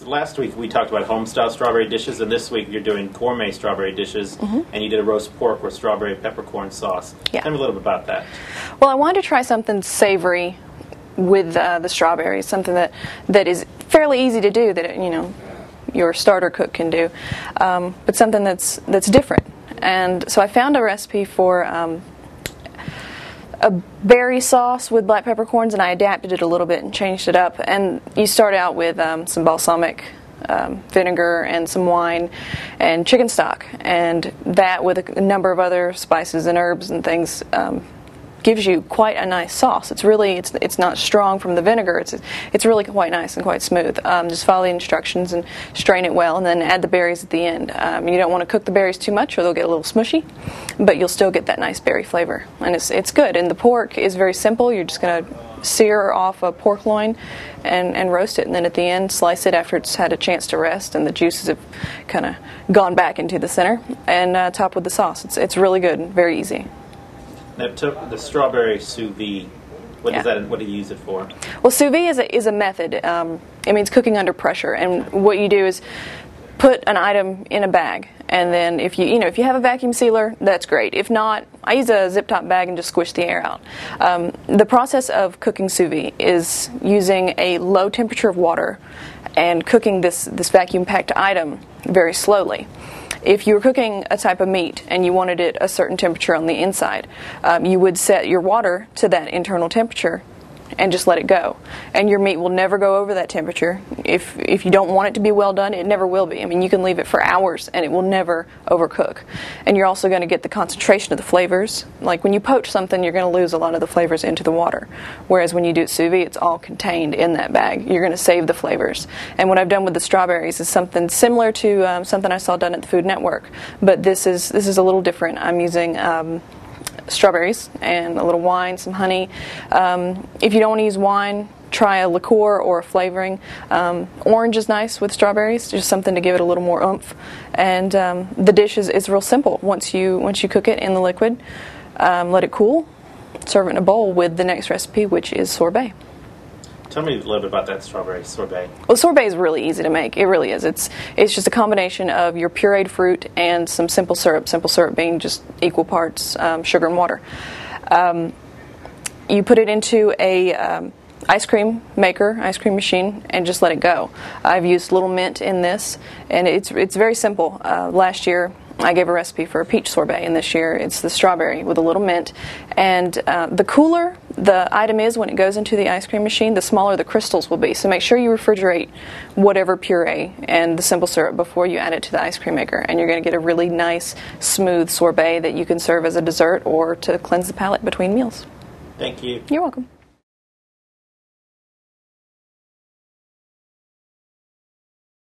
last week we talked about home-style strawberry dishes, and this week you're doing gourmet strawberry dishes, and you did a roast pork with strawberry peppercorn sauce. Yeah. Tell me a little bit about that. Well, I wanted to try something savory with the strawberries, something that is fairly easy to do, that your starter cook can do, but something that's different. And so I found a recipe for a berry sauce with black peppercorns, and I adapted it a little bit and changed it up. And you start out with some balsamic vinegar and some wine and chicken stock, and that with a number of other spices and herbs and things gives you quite a nice sauce. It's not strong from the vinegar. It's really quite nice and quite smooth. Just follow the instructions and strain it well, and then add the berries at the end. You don't want to cook the berries too much, or they'll get a little smushy, but you'll still get that nice berry flavor, and it's good. And the pork is very simple. You're just going to sear off a pork loin and roast it, and then at the end slice it after it's had a chance to rest and the juices have kind of gone back into the center, and top with the sauce. It's really good and very easy. Now, the strawberry sous vide, what do you use it for? Well, sous vide is a method. It means cooking under pressure, and what you do is put an item in a bag, and then if you have a vacuum sealer, that's great. If not, I use a zip top bag and just squish the air out. The process of cooking sous vide is using a low temperature of water and cooking this vacuum packed item very slowly. If you were cooking a type of meat and you wanted it a certain temperature on the inside, you would set your water to that internal temperature and just let it go. And your meat will never go over that temperature. If you don't want it to be well done, it never will be. I mean, you can leave it for hours and it will never overcook. And you're also going to get the concentration of the flavors. Like when you poach something, you're going to lose a lot of the flavors into the water. Whereas when you do it sous vide, it's all contained in that bag. You're going to save the flavors. And what I've done with the strawberries is something similar to something I saw done at the Food Network. But this is a little different. I'm using strawberries and a little wine, some honey. If you don't want to use wine, try a liqueur or a flavoring. Orange is nice with strawberries, just something to give it a little more oomph. And the dish is real simple. Once you cook it in the liquid, let it cool, serve it in a bowl with the next recipe, which is sorbet. Tell me a little bit about that strawberry sorbet. Well, sorbet is really easy to make. It really is. It's just a combination of your pureed fruit and some simple syrup. Simple syrup being just equal parts sugar and water. You put it into a ice cream machine, and just let it go. I've used little mint in this, and it's very simple. Last year I gave a recipe for a peach sorbet, and this year it's the strawberry with a little mint. And the cooler the item is when it goes into the ice cream machine, the smaller the crystals will be. So make sure you refrigerate whatever puree and the simple syrup before you add it to the ice cream maker, and you're going to get a really nice, smooth sorbet that you can serve as a dessert or to cleanse the palate between meals. Thank you. You're welcome.